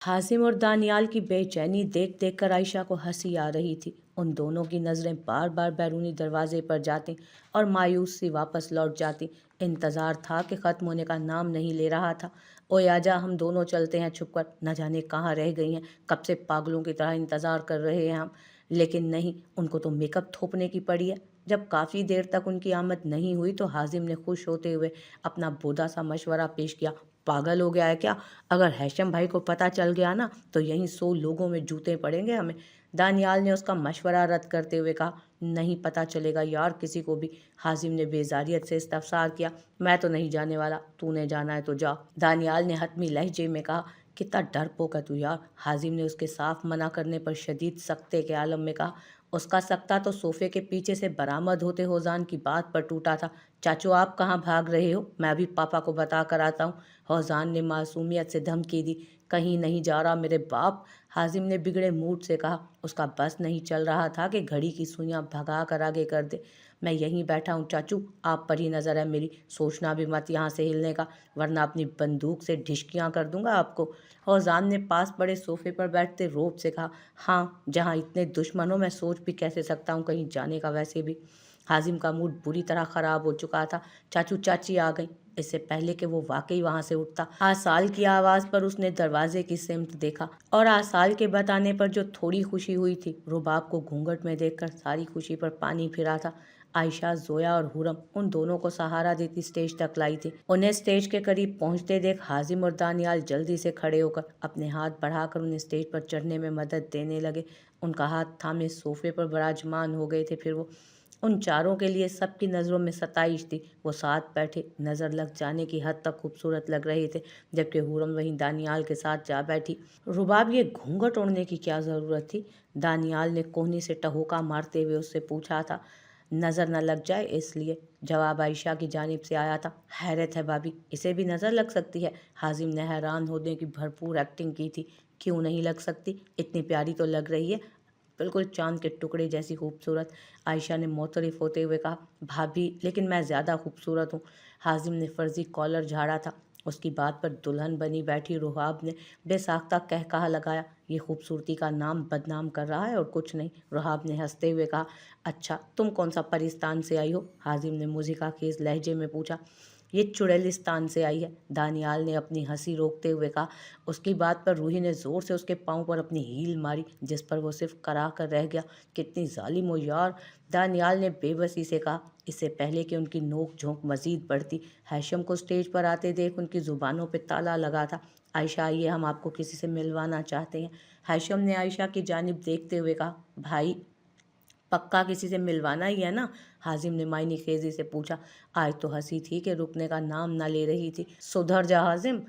हासिम और दानियाल की बेचैनी देख देख कर आयशा को हंसी आ रही थी। उन दोनों की नज़रें बार बार बैरूनी दरवाजे पर जाती और मायूस सी वापस लौट जाती। इंतज़ार था कि ख़त्म होने का नाम नहीं ले रहा था। ओए आजा, हम दोनों चलते हैं छुपकर, न जाने कहाँ रह गई हैं, कब से पागलों की तरह इंतज़ार कर रहे हैं हम। लेकिन नहीं, उनको तो मेकअप थोपने की पड़ी है। जब काफ़ी देर तक उनकी आमद नहीं हुई तो हाजिम ने खुश होते हुए अपना बोदा सा मशवरा पेश किया। पागल हो गया है क्या? अगर हैशम भाई को पता चल गया ना तो यहीं 100 लोगों में जूते पड़ेंगे हमें। दानियाल ने उसका मशवरा रद्द करते हुए कहा, नहीं पता चलेगा यार किसी को भी। हाजिम ने बेजारियत से इस्तफसार किया, मैं तो नहीं जाने वाला, तूने जाना है तो जा। दानियाल ने हतमी लहजे में कहा, कितना डरपोक है तू यार। हाजिम ने उसके साफ मना करने पर शदीद सख्ते के आलम में कहा, उसका सख्ता तो सोफे के पीछे से बरामद होते होजान की बात पर टूटा था। चाचू आप कहाँ भाग रहे हो? मैं भी पापा को बता कर आता हूँ। हौजान ने मासूमियत से धमकी दी। कहीं नहीं जा रहा मेरे बाप। हाजिम ने बिगड़े मूड से कहा। उसका बस नहीं चल रहा था कि घड़ी की सुइयां भगा कर आगे कर दे। मैं यहीं बैठा हूँ चाचू, आप पर ही नज़र है मेरी, सोचना भी मत यहाँ से हिलने का, वरना अपनी बंदूक से ढिशकियाँ कर दूंगा आपको। हौजान ने पास पड़े सोफे पर बैठते रोब से कहा, हाँ जहाँ इतने दुश्मनों मैं सोच भी कैसे सकता हूँ कहीं जाने का। वैसे भी हाजिम का मूड बुरी तरह ख़राब हो चुका था। चाचू चाची आ गई। इससे पहले कि वो वाकई वहां से उठता, आसाल की आवाज़ पर उसने दरवाजे की सिमत देखा और आसाल के बताने पर जो थोड़ी खुशी हुई थी, रुबाब को घूंघट में देखकर सारी खुशी पर पानी फिरा था। आयशा, जोया और हुरम उन दोनों को सहारा देती स्टेज तक लाई थी। उन्हें स्टेज के करीब पहुंचते देख हाजिम और दानियाल जल्दी से खड़े होकर अपने हाथ बढ़ाकर उन्हें स्टेज पर चढ़ने में मदद देने लगे। उनका हाथ थामे सोफे पर विराजमान हो गए थे। फिर वो उन चारों के लिए सबकी नज़रों में सताइश थी। वो साथ बैठे नज़र लग जाने की हद तक खूबसूरत लग रहे थे, जबकि हुरम वहीं दानियाल के साथ जा बैठी। रुबाब, ये घूंघट ओढ़ने की क्या ज़रूरत थी? दानियाल ने कोहनी से टहोका मारते हुए उससे पूछा था। नज़र न लग जाए इसलिए, जवाब आयशा की जानिब से आया था। हैरत है भाभी, इसे भी नज़र लग सकती है? हाजिम ने हैरान होने की भरपूर एक्टिंग की थी। क्यों नहीं लग सकती, इतनी प्यारी तो लग रही है, बिल्कुल चांद के टुकड़े जैसी खूबसूरत। आयशा ने मोतरफ होते हुए कहा, भाभी लेकिन मैं ज़्यादा खूबसूरत हूँ। हाजिम ने फर्जी कॉलर झाड़ा था। उसकी बात पर दुल्हन बनी बैठी रुहाब ने बेसाख्ता कहकहा लगाया, ये खूबसूरती का नाम बदनाम कर रहा है और कुछ नहीं। रुहाब ने हंसते हुए कहा, अच्छा तुम कौन सा परिस्तान से आई हो? हाजिम ने मुझिका खेज लहजे में पूछा। ये चुड़ैलिस्तान से आई है, दानियाल ने अपनी हंसी रोकते हुए कहा। उसकी बात पर रूही ने जोर से उसके पाँव पर अपनी हील मारी, जिस पर वो सिर्फ करा कर रह गया। कितनी जालिम हो यार, दानियाल ने बेबसी से कहा। इससे पहले कि उनकी नोक झोंक मजीद बढ़ती, हैशम को स्टेज पर आते देख उनकी जुबानों पर ताला लगा था। आयशा आइए, हम आपको किसी से मिलवाना चाहते हैं। हैशम ने आयशा की जानिब देखते हुए कहा। भाई पक्का किसी से मिलवाना ही है ना? हाजिम ने मायनी खेजी से पूछा। आज तो हंसी थी कि रुकने का नाम ना ले रही थी। सुधर जा हाजिम,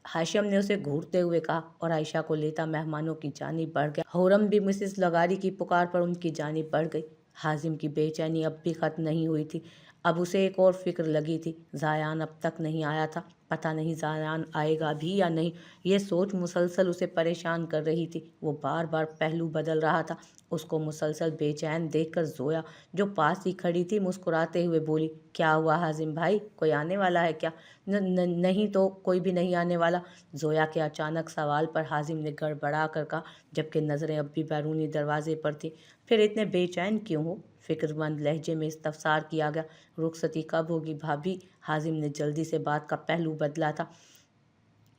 हाशिम ने उसे घूरते हुए कहा और आयशा को लेता मेहमानों की जानिब बढ़ गया। हुरम भी मिसेस लगारी की पुकार पर उनकी जानिब बढ़ गई। हाजिम की बेचैनी अब भी खत्म नहीं हुई थी। अब उसे एक और फिक्र लगी थी, जायान अब तक नहीं आया था, पता नहीं जायान आएगा भी या नहीं। ये सोच मुसलसल उसे परेशान कर रही थी। वो बार बार पहलू बदल रहा था। उसको मुसलसल बेचैन देखकर जोया, जो पास ही खड़ी थी, मुस्कुराते हुए बोली, क्या हुआ हाजिम भाई, कोई आने वाला है क्या? नहीं तो कोई भी नहीं आने वाला। जोया के अचानक सवाल पर हाजिम ने गड़बड़ा कर कहा, जबकि नज़रें अब भी बैरूनी दरवाजे पर थी। फिर इतने बेचैन क्यों हो? फिक्रमंद लहजे में इस्तफसार किया गया। रुखसती कब होगी भाभी? हाजिम ने जल्दी से बात का पहलू बदला था।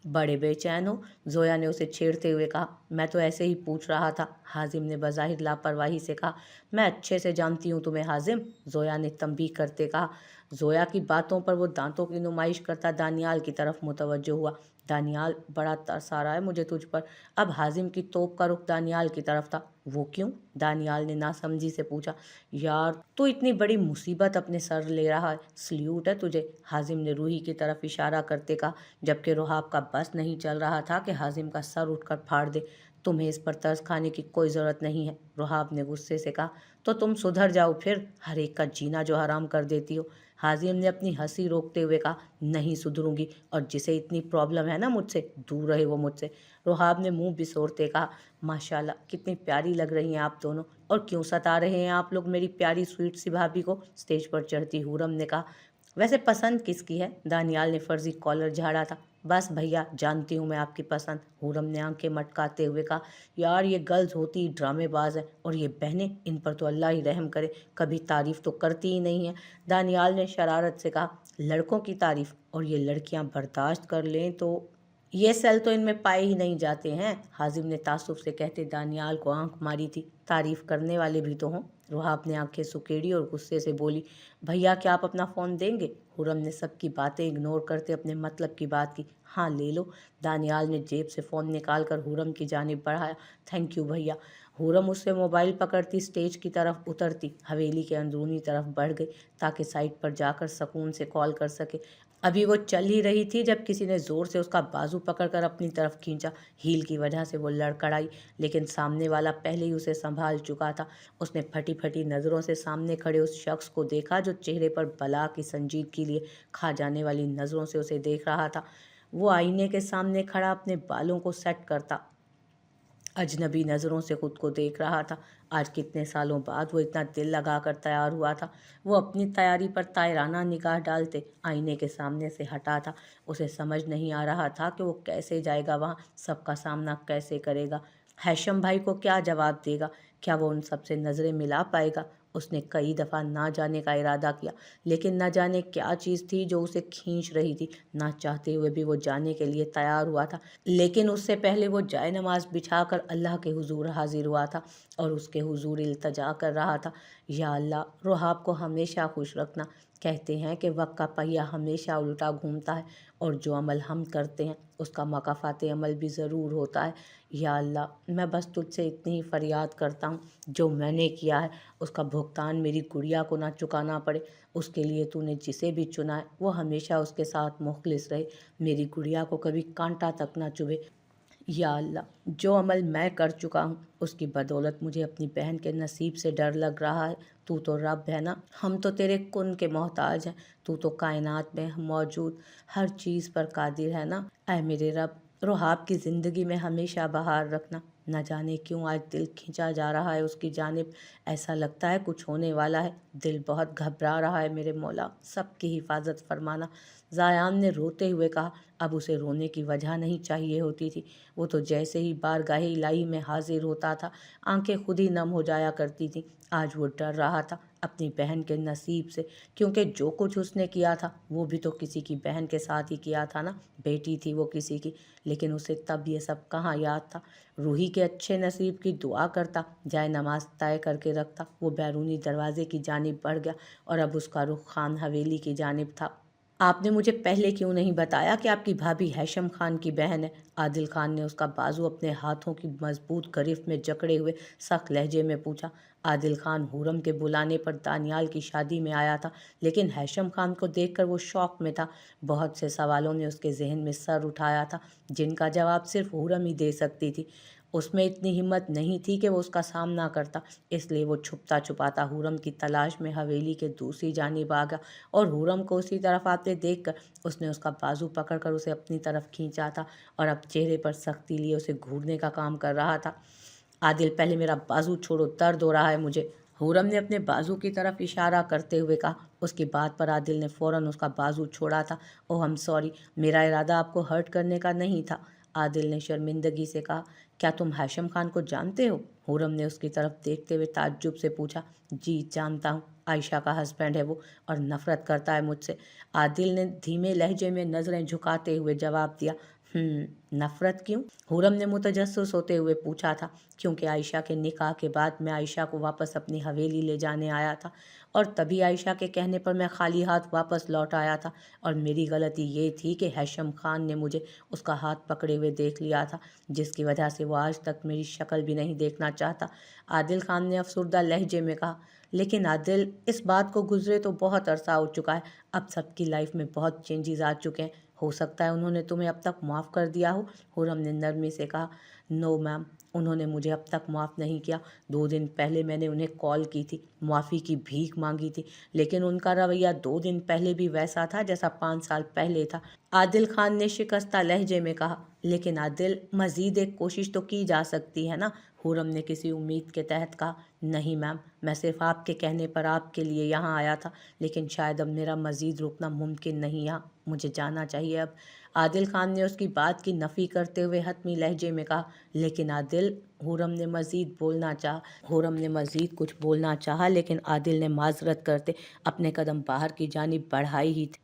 बड़े बेचैन हो? जोया ने उसे छेड़ते हुए कहा। मैं तो ऐसे ही पूछ रहा था, हाजिम ने बज़ाहिर लापरवाही से कहा। मैं अच्छे से जानती हूँ तुम्हें हाजिम, जोया ने तंबीह करते कहा। जोया की बातों पर वो दांतों की नुमाइश करता दानियाल की तरफ मुतवज्जो हुआ। दानियाल, बड़ा तरस आ रहा है मुझे तुझ पर। अब हाजिम की तोप का रुख दानियाल की तरफ था। वो क्यों? दानियाल ने नासमझी से पूछा। यार तू इतनी बड़ी मुसीबत अपने सर ले रहा है, सल्यूट है तुझे, हाजिम ने रूही की तरफ इशारा करते कहा, जबकि रुहाब का बस नहीं चल रहा था कि हाजिम का सर उठकर फाड़ दे। तुम्हें इस पर तरस खाने की कोई ज़रूरत नहीं है, रुहाब ने गुस्से से कहा। तो तुम सुधर जाओ फिर, हर एक का जीना जो हराम कर देती हो। हाजिम ने अपनी हंसी रोकते हुए कहा, नहीं सुधरूंगी, और जिसे इतनी प्रॉब्लम है ना मुझसे, दूर रहे वो मुझसे। रुहाब ने मुंह बिसोरते कहा, माशाल्लाह कितनी प्यारी लग रही हैं आप दोनों, और क्यों सता रहे हैं आप लोग मेरी प्यारी स्वीट सी भाभी को? स्टेज पर चढ़ती हुरम ने कहा। वैसे पसंद किसकी है? दानियाल ने फर्जी कॉलर झाड़ा था। बस भैया, जानती हूँ मैं आपकी पसंद, हुरम ने आंखें मटकाते हुए कहा। यार, ये गर्ल्स होती ही ड्रामेबाज है, और ये बहनें, इन पर तो अल्लाह ही रहम करे, कभी तारीफ तो करती ही नहीं है। दानियाल ने शरारत से कहा। लड़कों की तारीफ और ये लड़कियां बर्दाश्त कर लें तो ये सेल तो इनमें पाए ही नहीं जाते हैं, हाजिम ने तासुफ से कहते दानियाल को आंख मारी थी। तारीफ करने वाले भी तो हों। रुहाब ने आंखें सुकेड़ी और गुस्से से बोली, भैया क्या आप अपना फ़ोन देंगे? हुरम ने सबकी बातें इग्नोर करते अपने मतलब की बात की। हाँ ले लो। दानियाल ने जेब से फ़ोन निकाल कर हुरम की जानिब बढ़ाया। थैंक यू भैया। हुरम उससे मोबाइल पकड़ती स्टेज की तरफ उतरती, हवेली के अंदरूनी तरफ बढ़ गई ताकि साइड पर जाकर सुकून से कॉल कर सके। अभी वो चल ही रही थी जब किसी ने ज़ोर से उसका बाजू पकड़कर अपनी तरफ खींचा। हील की वजह से वो लड़खड़ाई, लेकिन सामने वाला पहले ही उसे संभाल चुका था। उसने फटी फटी नज़रों से सामने खड़े उस शख्स को देखा जो चेहरे पर बला की संजीदगी लिए खा जाने वाली नज़रों से उसे देख रहा था। वो आईने के सामने खड़ा अपने बालों को सेट करता अजनबी नज़रों से खुद को देख रहा था। आज कितने सालों बाद वो इतना दिल लगाकर तैयार हुआ था। वो अपनी तैयारी पर तायराना निगाह डालते आईने के सामने से हटा था। उसे समझ नहीं आ रहा था कि वो कैसे जाएगा वहाँ, सबका सामना कैसे करेगा, हैशम भाई को क्या जवाब देगा, क्या वो उन सबसे नज़रें मिला पाएगा। उसने कई दफ़ा ना जाने का इरादा किया, लेकिन न जाने क्या चीज़ थी जो उसे खींच रही थी। ना चाहते हुए भी वो जाने के लिए तैयार हुआ था, लेकिन उससे पहले वो जाए नमाज बिछाकर अल्लाह के हुजूर हाजिर हुआ था और उसके हुजूर इल्तजा कर रहा था। या अल्लाह, रुहाब को हमेशा खुश रखना। कहते हैं कि वक्त का पहिया हमेशा उल्टा घूमता है, और जो अमल हम करते हैं उसका मकाफात अमल भी ज़रूर होता है। या अल्लाह, मैं बस तुझसे इतनी ही फरियाद करता हूँ, जो मैंने किया है उसका भुगतान मेरी गुड़िया को ना चुकाना पड़े। उसके लिए तूने जिसे भी चुना है वो हमेशा उसके साथ मुखलिस रहे, मेरी गुड़िया को कभी कांटा तक ना चुभे। या अल्लाह, जो अमल मैं कर चुका हूँ उसकी बदौलत मुझे अपनी बहन के नसीब से डर लग रहा है। तू तो रब है ना, हम तो तेरे कुन के मोहताज हैं। तू तो कायनात में मौजूद हर चीज़ पर कादिर है ना। ऐ मेरे रब, रुहाब की ज़िंदगी में हमेशा बहार रखना। न जाने क्यों आज दिल खींचा जा रहा है उसकी जानिब। ऐसा लगता है कुछ होने वाला है। दिल बहुत घबरा रहा है मेरे मौला, सबकी हिफाजत फरमाना। ज़ायान ने रोते हुए कहा। अब उसे रोने की वजह नहीं चाहिए होती थी। वो तो जैसे ही बारगाहे इलाही में हाजिर होता था आंखें खुद ही नम हो जाया करती थीं। आज वो डर रहा था अपनी बहन के नसीब से, क्योंकि जो कुछ उसने किया था वो भी तो किसी की बहन के साथ ही किया था ना। बेटी थी वो किसी की, लेकिन उसे तब ये सब कहाँ याद था। रूही के अच्छे नसीब की दुआ करता, जाए नमाज तय करके रखता। वो बैरूनी दरवाजे की जानिब बढ़ गया और अब उसका रुख खान हवेली की जानिब था। आपने मुझे पहले क्यों नहीं बताया कि आपकी भाभी हैशम खान की बहन है? आदिल खान ने उसका बाजू अपने हाथों की मजबूत गिरफ्त में जकड़े हुए सख्त लहजे में पूछा। आदिल खान हुरम के बुलाने पर दानियाल की शादी में आया था, लेकिन हैशम खान को देखकर वो शौक में था। बहुत से सवालों ने उसके जहन में सर उठाया था, जिनका जवाब सिर्फ हुरम ही दे सकती थी। उसमें इतनी हिम्मत नहीं थी कि वो उसका सामना करता, इसलिए वो छुपता छुपाता हुरम की तलाश में हवेली के दूसरी जानिब आ गया, और हुरम को उसी तरफ आते देखकर उसने उसका बाजू पकड़कर उसे अपनी तरफ खींचा था और अब चेहरे पर सख्ती लिए उसे घूरने का काम कर रहा था। आदिल, पहले मेरा बाजू छोड़ो, दर्द हो रहा है मुझे, हुरम ने अपने बाजू की तरफ इशारा करते हुए कहा। उसकी बात पर आदिल ने फ़ौरन उसका बाजू छोड़ा था। ओह आई एम सॉरी, मेरा इरादा आपको हर्ट करने का नहीं था, आदिल ने शर्मिंदगी से कहा। क्या तुम हैशम खान को जानते हो? हुरम ने उसकी तरफ देखते हुए ताज्जुब से पूछा। जी जानता हूँ, आयशा का हस्बैंड है वो, और नफ़रत करता है मुझसे, आदिल ने धीमे लहजे में नज़रें झुकाते हुए जवाब दिया। नफ़रत क्यों? हुरम ने मुतजस्सिस होते हुए पूछा था। क्योंकि आयशा के निकाह के बाद मैं आयशा को वापस अपनी हवेली ले जाने आया था, और तभी आयशा के कहने पर मैं खाली हाथ वापस लौट आया था, और मेरी गलती ये थी कि हैशम खान ने मुझे उसका हाथ पकड़े हुए देख लिया था, जिसकी वजह से वो आज तक मेरी शक्ल भी नहीं देखना चाहता, आदिल खान ने अफसुर्दा लहजे में कहा। लेकिन आदिल, इस बात को गुजरे तो बहुत अरसा हो चुका है, अब सबकी लाइफ में बहुत चेंजेस आ चुके हैं, हो सकता है उन्होंने तुम्हें अब तक माफ़ कर दिया हो। खुर्रम ने नरमी से कहा, नो मैम, उन्होंने मुझे अब तक माफ़ नहीं किया। 2 दिन पहले मैंने उन्हें कॉल की थी, माफ़ी की भीख मांगी थी, लेकिन उनका रवैया 2 दिन पहले भी वैसा था जैसा 5 साल पहले था। आदिल खान ने शिकस्ता लहजे में कहा, लेकिन आदिल, मज़ीद एक कोशिश तो की जा सकती है ना। खुर्रम ने किसी उम्मीद के तहत कहा, नहीं मैम, मैं सिर्फ आपके कहने पर आपके लिए यहाँ आया था, लेकिन शायद अब मेरा मज़ीद रुकना मुमकिन नहीं, यहाँ मुझे जाना चाहिए अब। आदिल खान ने उसकी बात की नफ़ी करते हुए हतमी लहजे में कहा, लेकिन आदिल, खुर्रम ने मज़ीद कुछ बोलना चाहा, लेकिन आदिल ने माजरत करते अपने कदम बाहर की जानिब बढ़ाई ही थे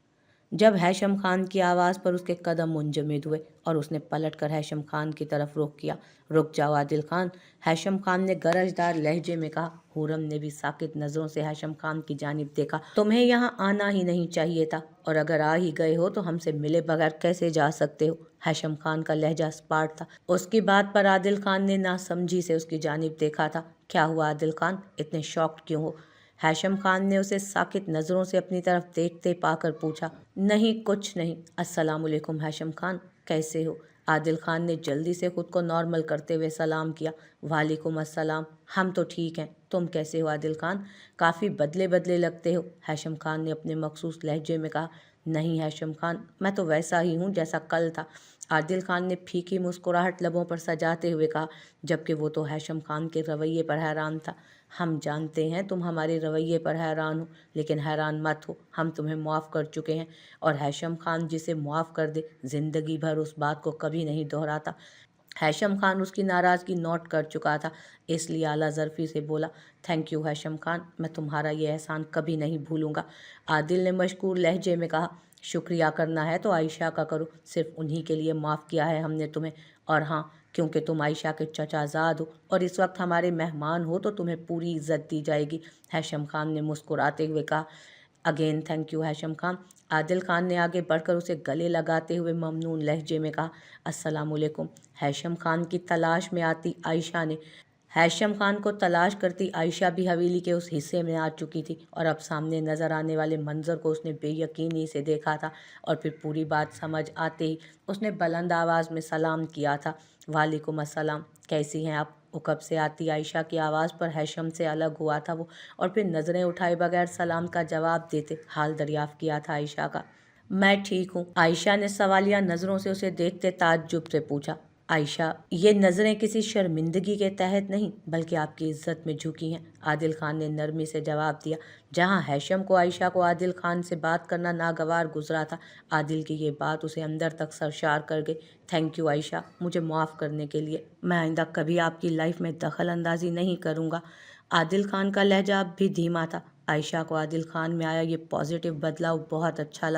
जब हैशम खान की आवाज़ पर उसके कदम मुंजमद हुए और उसने पलटकर हैशम खान की तरफ रुख किया। रुक जाओ आदिल खान, हैशम खान ने गरजदार लहजे में कहा। खुर्रम ने भी साकित नज़रों से हैशम खान की जानिब देखा। तुम्हें यहाँ आना ही नहीं चाहिए था, और अगर आ ही गए हो तो हमसे मिले बगैर कैसे जा सकते हो। हैशम खान का लहजा स्पाट था। उसकी बात पर आदिल खान ने नासमझी से उसकी जानिब देखा था। क्या हुआ आदिल खान, इतने शॉक्ड क्यों हो। हैशम खान ने उसे साकित नज़रों से अपनी तरफ देखते पाकर पूछा। नहीं, कुछ नहीं। अस्सलामुअलैकुम हैशम खान, कैसे हो। आदिल खान ने जल्दी से खुद को नॉर्मल करते हुए सलाम किया। वालेकुम अस्सलाम, हम तो ठीक हैं, तुम कैसे हो आदिल खान, काफ़ी बदले बदले लगते हो। हैशम खान ने अपने मखसूस लहजे में कहा। नहीं हैशम खान, मैं तो वैसा ही हूँ जैसा कल था। आदिल खान ने फीकी मुस्कुराहट लबों पर सजाते हुए कहा, जबकि वो तो हैशम खान के रवैये पर हैरान था। हम जानते हैं तुम हमारे रवैये पर हैरान हो, लेकिन हैरान मत हो, हम तुम्हें मुआफ़ कर चुके हैं। और हैशम खान जिसे मुआफ़ कर दे, ज़िंदगी भर उस बात को कभी नहीं दोहराता। हैशम खान उसकी नाराज़गी नोट कर चुका था, इसलिए आला ज़रफ़ी से बोला, थैंक यू हैशम खान, मैं तुम्हारा ये एहसान कभी नहीं भूलूंगा। आदिल ने मशकूर लहजे में कहा, शुक्रिया करना है तो आयशा का करो, सिर्फ उन्हीं के लिए माफ़ किया है हमने तुम्हें। और हाँ, क्योंकि तुम आयशा के चचाजाद हो और इस वक्त हमारे मेहमान हो, तो तुम्हें पूरी इज्जत दी जाएगी। हैशम खान ने मुस्कुराते हुए कहा। Again thank you Hashim Khan. Adil Khan ने आगे बढ़कर उसे गले लगाते हुए ममनून लहजे में कहा, अस्सलामुअलैकुम। हैशम खान की तलाश में आती आयशा ने हैशम खान को तलाश करती आयशा भी हवेली के उस हिस्से में आ चुकी थी, और अब सामने नज़र आने वाले मंजर को उसने बेयकीनी से देखा था। और फिर पूरी बात समझ आते ही उसने बुलंद आवाज़ में सलाम किया था। वालेकुम अस्सलाम, कैसी हैं आप। वो कब से आती आयशा की आवाज़ पर हैशम से अलग हुआ था वो, और फिर नज़रें उठाए बगैर सलाम का जवाब देते हाल दरियाफ़्त किया था आयशा का। मैं ठीक हूँ, आयशा ने सवालिया नज़रों से उसे देखते ताज्जुब से पूछा। आयशा, ये नज़रें किसी शर्मिंदगी के तहत नहीं, बल्कि आपकी इज्जत में झुकी हैं, आदिल खान ने नरमी से जवाब दिया। जहाँ हैशम को आयशा को आदिल खान से बात करना नागवार गुजरा था, आदिल की ये बात उसे अंदर तक सरशार कर गई। थैंक यू आयशा, मुझे माफ़ करने के लिए। मैं आइंदा कभी आपकी लाइफ में दखल अंदाजी नहीं करूँगा। आदिल खान का लहजा अब भी धीमा था। आयशा को आदिल खान में आया ये पॉजिटिव बदलाव बहुत अच्छा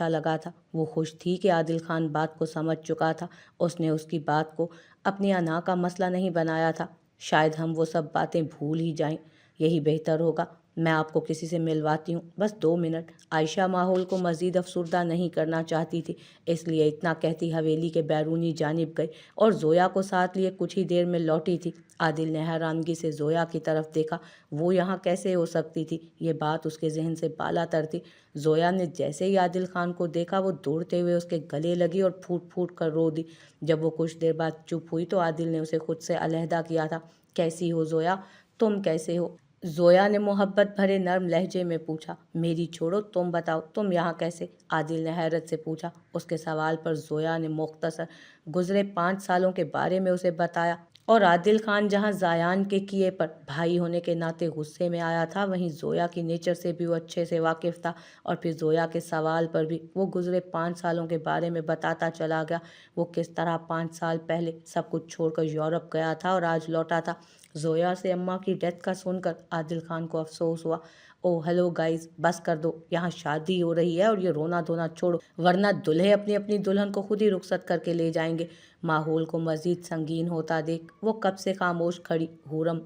लगा था। वो खुश थी कि आदिल खान बात को समझ चुका था। उसने उसकी बात को अपनी अना का मसला नहीं बनाया था। शायद हम वो सब बातें भूल ही जाएं, यही बेहतर होगा। मैं आपको किसी से मिलवाती हूँ, बस 2 मिनट। आयशा माहौल को मज़ीद अफसुर्दा नहीं करना चाहती थी, इसलिए इतना कहती हवेली के बैरूनी जानिब गई और ज़ोया को साथ लिए कुछ ही देर में लौटी थी। आदिल ने हैरानगी से ज़ोया की तरफ देखा। वो यहाँ कैसे हो सकती थी, ये बात उसके जहन से बालातर थी। ज़ोया ने जैसे ही आदिल खान को देखा, वो दौड़ते हुए उसके गले लगी और फूट फूट कर रो दी। जब वो कुछ देर बाद चुप हुई तो आदिल ने उसे खुद से अलहदा किया था। कैसी हो ज़ोया, तुम कैसे हो। ज़ोया ने मोहब्बत भरे नर्म लहजे में पूछा। मेरी छोड़ो, तुम बताओ, तुम यहाँ कैसे, आदिल ने हैरत से पूछा। उसके सवाल पर ज़ोया ने मुख्तसर गुज़रे 5 सालों के बारे में उसे बताया, और आदिल खान जहाँ ज़ायान के किए पर भाई होने के नाते गुस्से में आया था, वहीं ज़ोया की नेचर से भी वो अच्छे से वाकिफ़ था। और फिर ज़ोया के सवाल पर भी वो गुज़रे 5 सालों के बारे में बताता चला गया। वो किस तरह 5 साल पहले सब कुछ छोड़कर यूरोप गया था और आज लौटा था। ज़ोया से अम्मा की डेथ का सुनकर आदिल खान को अफसोस हुआ। ओह हेलो गाइस, बस कर दो, यहाँ शादी हो रही है और ये रोना धोना छोड़ो, वरना दूल्हे अपनी अपनी दुल्हन को खुद ही रुखसत करके ले जाएंगे। माहौल को मज़ीद संगीन होता देख वो कब से खामोश खड़ी खुर्रम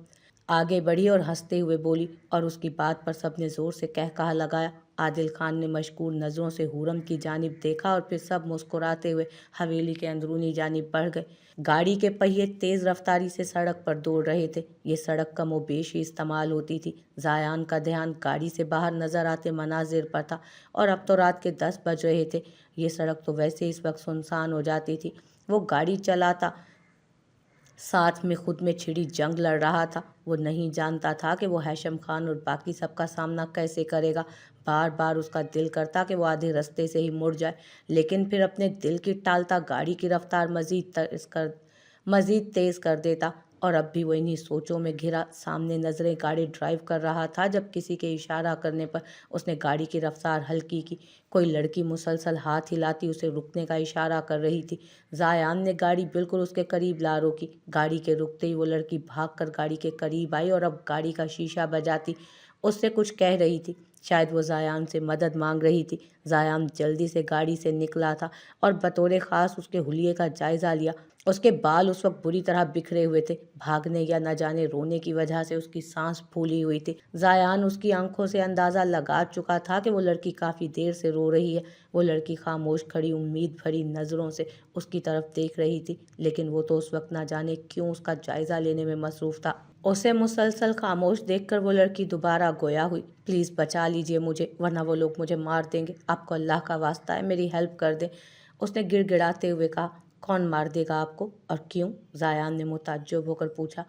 आगे बढ़ी और हंसते हुए बोली, और उसकी बात पर सबने जोर से कह कहा लगाया। आदिल खान ने मशकूर नज़रों से हुरम की जानिब देखा और फिर सब मुस्कुराते हुए हवेली के अंदरूनी जानिब बढ़ गए। गाड़ी के पहिए तेज़ रफ्तारी से सड़क पर दौड़ रहे थे। ये सड़क कमोबेश ही इस्तेमाल होती थी। ज़ायान का ध्यान गाड़ी से बाहर नज़र आते मनाजिर पर था, और अब तो रात के 10 बज रहे थे। ये सड़क तो वैसे इस वक्त सुनसान हो जाती थी। वो गाड़ी चलाता साथ में खुद में छिड़ी जंग लड़ रहा था। वो नहीं जानता था कि वो हैशम खान और बाकी सबका सामना कैसे करेगा। बार बार उसका दिल करता कि वो आधे रास्ते से ही मुड़ जाए, लेकिन फिर अपने दिल की टालता गाड़ी की रफ्तार मज़ीद तेज़ कर देता। और अब भी वो इन्हीं सोचों में घिरा सामने नज़रें गाड़ी ड्राइव कर रहा था जब किसी के इशारा करने पर उसने गाड़ी की रफ्तार हल्की की। कोई लड़की मुसलसल हाथ हिलाती उसे रुकने का इशारा कर रही थी। ज़ायान ने गाड़ी बिल्कुल उसके करीब ला रोकी। गाड़ी के रुकते ही वो लड़की भागकर गाड़ी के करीब आई और अब गाड़ी का शीशा बजाती उससे कुछ कह रही थी। शायद वो ज़ायान से मदद मांग रही थी। ज़ायान जल्दी से गाड़ी से निकला था और बतौर ख़ास उसके हुलिये का जायज़ा लिया। उसके बाल उस वक्त बुरी तरह बिखरे हुए थे। भागने या न जाने रोने की वजह से उसकी सांस फूली हुई थी। ज़ायान उसकी आंखों से अंदाज़ा लगा चुका था कि वो लड़की काफ़ी देर से रो रही है। वो लड़की खामोश खड़ी उम्मीद भरी नज़रों से उसकी तरफ देख रही थी, लेकिन वो तो उस वक्त न जाने क्यों उसका जायज़ा लेने में मसरूफ़ था। उसे मुसलसल खामोश देखकर वो लड़की दोबारा गोया हुई। प्लीज़ बचा लीजिए मुझे, वरना वो लोग मुझे मार देंगे। आपको अल्लाह का वास्ता है, मेरी हेल्प कर दें। उसने गिड़गिड़ाते हुए कहा। कौन मार देगा आपको और क्यों? ज़ायान ने मुताज्जुब होकर पूछा।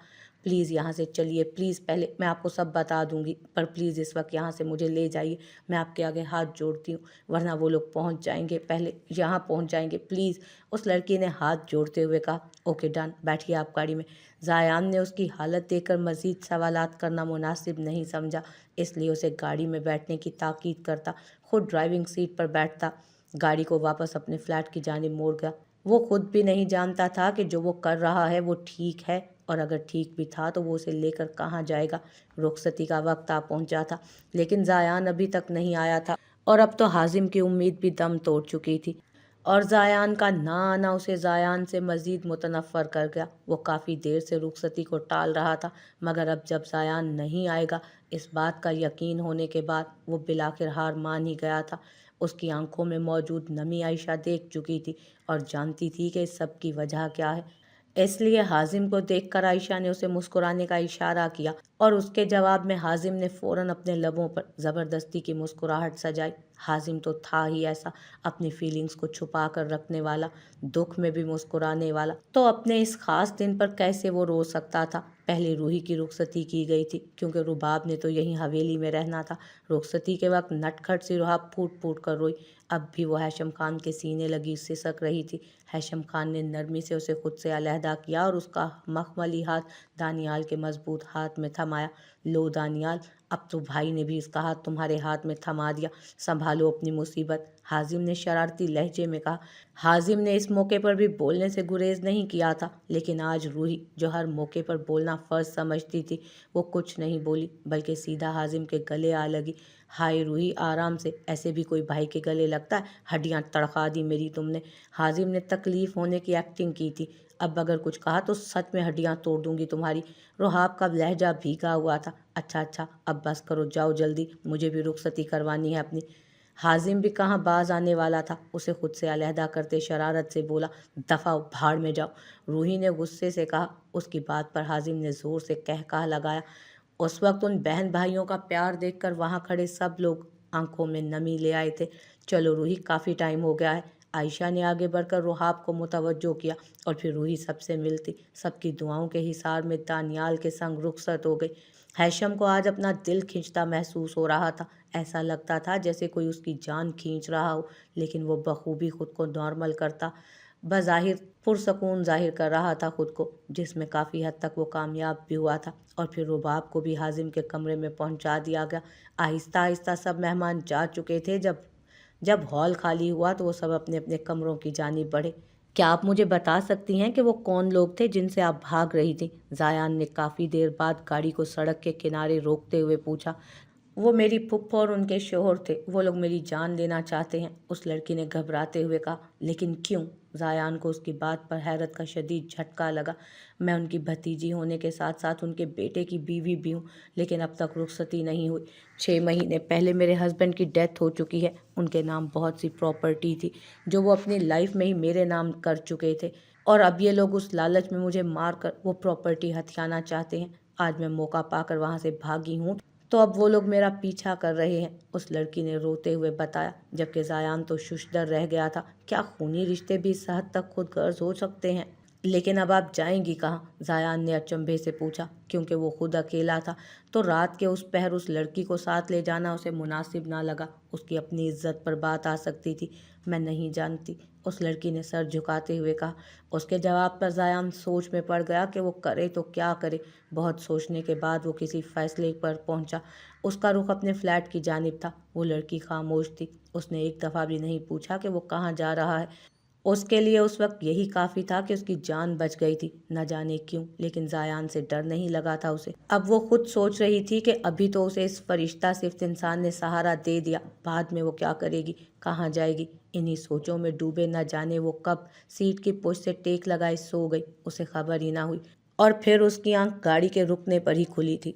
प्लीज़ यहाँ से चलिए, प्लीज़, पहले मैं आपको सब बता दूंगी, पर प्लीज़ इस वक्त यहाँ से मुझे ले जाइए। मैं आपके आगे हाथ जोड़ती हूँ, वरना वो लोग पहुँच जाएंगे, पहले यहाँ पहुँच जाएंगे, प्लीज़। उस लड़की ने हाथ जोड़ते हुए कहा। ओके डन, बैठिए आप गाड़ी में। ज़ायान ने उसकी हालत देखकर मज़ीद सवालात करना मुनासिब नहीं समझा, इसलिए उसे गाड़ी में बैठने की ताकीद करता खुद ड्राइविंग सीट पर बैठता। गाड़ी को वापस अपने फ्लैट की जानिब मोड़ गया। वो खुद भी नहीं जानता था कि जो वो कर रहा है वो ठीक है, और अगर ठीक भी था तो वो उसे लेकर कहाँ जाएगा। रुखसती का वक्त आ पहुंचा था, लेकिन ज़ायान अभी तक नहीं आया था, और अब तो हाजिम की उम्मीद भी दम तोड़ चुकी थी। और ज़ायान का ना आना उसे ज़ायान से मज़ीद मुतनफ़्फ़र कर गया। वो काफ़ी देर से रुखसती को टाल रहा था, मगर अब जब ज़ायान नहीं आएगा, इस बात का यकीन होने के बाद वो बिलाखिर हार मान ही गया था। उसकी आंखों में मौजूद नमी आयशा देख चुकी थी और जानती थी कि इस सब की वजह क्या है। इसलिए हाजिम को देखकर आयशा ने उसे मुस्कुराने का इशारा किया, और उसके जवाब में हाजिम ने फ़ौरन अपने लबों पर ज़बरदस्ती की मुस्कुराहट सजाई। हाजिम तो था ही ऐसा, अपनी फीलिंग्स को छुपा कर रखने वाला, दुख में भी मुस्कुराने वाला। तो अपने इस खास दिन पर कैसे वो रो सकता था? पहले रूही की रुखसती की गई थी, क्योंकि रुबाब ने तो यहीं हवेली में रहना था। रुखसती के वक्त नटखट सी रुहाब फूट फूट कर रोई। अब भी वो हैशम खान के सीने लगी सिसक रही थी। हैशम खान ने नरमी से उसे खुद से अलहदा किया और उसका मखमली हाथ दानियाल के मजबूत हाथ में थमाया। लो दानियाल, अब तो भाई ने भी इसका हाथ तुम्हारे हाथ में थमा दिया, संभालो अपनी मुसीबत, हाजिम ने शरारती लहजे में कहा। हाजिम ने इस मौके पर भी बोलने से गुरेज नहीं किया था, लेकिन आज रूही, जो हर मौके पर बोलना फ़र्ज समझती थी, वो कुछ नहीं बोली, बल्कि सीधा हाजिम के गले आ लगी। हाय रूही, आराम से, ऐसे भी कोई भाई के गले लगता है? हड्डियाँ तड़का दी मेरी तुमने। हाजिम ने तकलीफ़ होने की एक्टिंग की थी। अब अगर कुछ कहा तो सच में हड्डियाँ तोड़ दूंगी तुम्हारी। रुहाब का लहजा भीगा हुआ था। अच्छा अच्छा, अब बस करो, जाओ जल्दी, मुझे भी रुखसती करवानी है अपनी। हाजिम भी कहाँ बाज आने वाला था, उसे खुद से अलहदा करते शरारत से बोला। दफ़ा भाड़ में जाओ, रूही ने गुस्से से कहा। उसकी बात पर हाजिम ने ज़ोर से कहकहा लगाया। उस वक्त उन बहन भाइयों का प्यार देखकर वहाँ खड़े सब लोग आंखों में नमी ले आए थे। चलो रूही, काफ़ी टाइम हो गया है। आयशा ने आगे बढ़कर रुहाब को मुतवज्जो किया, और फिर रूही सबसे मिलती। सबकी दुआओं के हिसार में दानियाल के संग रुखसत हो गई। हैशम को आज अपना दिल खींचता महसूस हो रहा था। ऐसा लगता था जैसे कोई उसकी जान खींच रहा हो, लेकिन वो बखूबी खुद को नॉर्मल करता, बज़ाहिर पुरसकून जाहिर कर रहा था खुद को, जिसमें काफ़ी हद तक वो कामयाब भी हुआ था। और फिर रुबाब को भी हाजिम के कमरे में पहुंचा दिया गया। आहिस्ता आहिस्ता सब मेहमान जा चुके थे। जब जब हॉल खाली हुआ तो वो सब अपने अपने कमरों की जानिब बढ़े। क्या आप मुझे बता सकती हैं कि वो कौन लोग थे जिनसे आप भाग रही थी? ज़ायान ने काफ़ी देर बाद गाड़ी को सड़क के किनारे रोकते हुए पूछा। وہ میری پھپھو اور ان کے شوہر تھے، وہ لوگ میری جان لینا چاہتے ہیں، اس لڑکی نے گھبراتے ہوئے کہا۔ لیکن کیوں؟ زایان کو اس کی بات پر حیرت کا شدید جھٹکا لگا۔ میں ان کی بھتیجی ہونے کے ساتھ ساتھ ان کے بیٹے کی بیوی بھی ہوں، لیکن اب تک رخصتی نہیں ہوئی۔ 6 مہینے پہلے میرے ہسبینڈ کی ڈیتھ ہو چکی ہے۔ ان کے نام بہت سی پراپرٹی تھی جو وہ اپنی لائف میں ہی میرے نام کر چکے تھے، اور اب یہ لوگ اس لالچ میں مجھے مار کر وہ پراپرٹی ہتھیانا چاہتے ہیں۔ آج میں موقع پا کر وہاں سے بھاگی ہوں تو اب وہ لوگ میرا پیچھا کر رہے ہیں، اس لڑکی نے روتے ہوئے بتایا، جبکہ زایان تو ششدر رہ گیا تھا۔ کیا خونی رشتے بھی اس حد تک خود غرض ہو سکتے ہیں؟ لیکن اب آپ جائیں گی کہاں؟ زایان نے اچنبھے سے پوچھا، کیونکہ وہ خود اکیلا تھا تو رات کے اس پہر اس لڑکی کو ساتھ لے جانا اسے مناسب نہ لگا۔ اس کی اپنی عزت پر بات آ سکتی تھی۔ میں نہیں جانتی، اس لڑکی نے سر جھکاتے ہوئے کہا۔ اس کے جواب پر زایان سوچ میں پڑ گیا کہ وہ کرے تو کیا کرے۔ بہت سوچنے کے بعد وہ کسی فیصلے پر پہنچا۔ اس کا رخ اپنے فلیٹ کی جانب تھا۔ وہ لڑکی خاموش تھی۔ اس نے ایک دفعہ بھی نہیں پوچھا کہ وہ کہاں جا رہا ہے۔ اس کے لیے اس وقت یہی کافی تھا کہ اس کی جان بچ گئی تھی، نہ جانے کیوں، لیکن زایان سے ڈر نہیں لگا تھا اسے۔ اب وہ خود سوچ رہی تھی کہ ابھی تو اسے اس فرشتہ صفت انسان نے سہارا دے دیا، بعد میں وہ کیا کرے گی، کہاں جائے گی؟ انہی سوچوں میں ڈوبے نہ جانے وہ کب سیٹ کی پشت سے ٹیک لگائے سو گئی، اسے خبر ہی نہ ہوئی، اور پھر اس کی آنکھ گاڑی کے رکنے پر ہی کھلی تھی۔